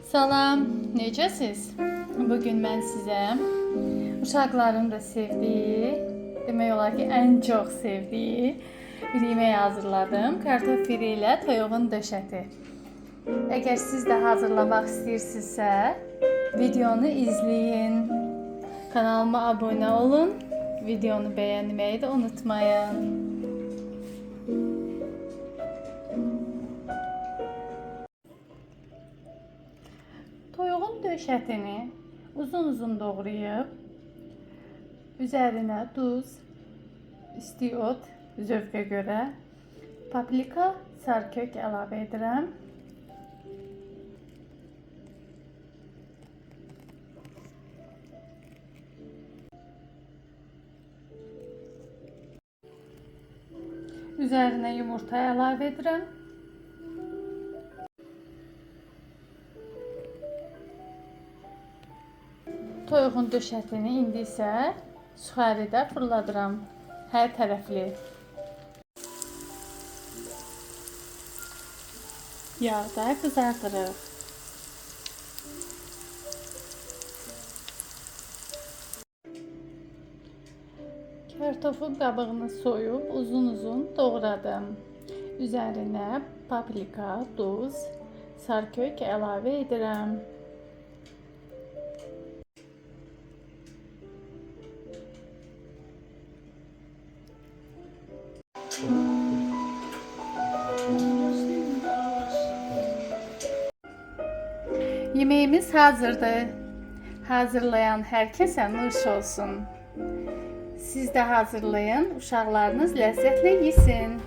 Salam, necəsiz? Bugün mən sizə uşaqların da sevdiyi, demək olar ki, ən çox sevdiyi bir yemək hazırladım. Kartof firi ilə toyuğun döşəti. Əgər siz də hazırlamaq istəyirsinizsə, videonu izləyin. Kanalıma abunə olun. Videonu bəyənməyi də unutmayın. Toyuğun döşətini uzun doğrayıb, üzərinə duz, istiot zövqə görə, paprika, sarkök əlavə edirəm. Üzərinə yumurta əlavə edirəm. Toyuğun döşətini indi isə suxaridə fırladıram. Hər tərəfli. Yağda qızardırıq. Kartofun qabığını soyub uzun doğradım. Üzərinə paprika, duz, sarkök əlavə edirəm. Yemeğimiz hazırdır. Hazırlayan hər kəsə nuş olsun. Siz də hazırlayın, uşaqlarınız ləzzətlə yesin.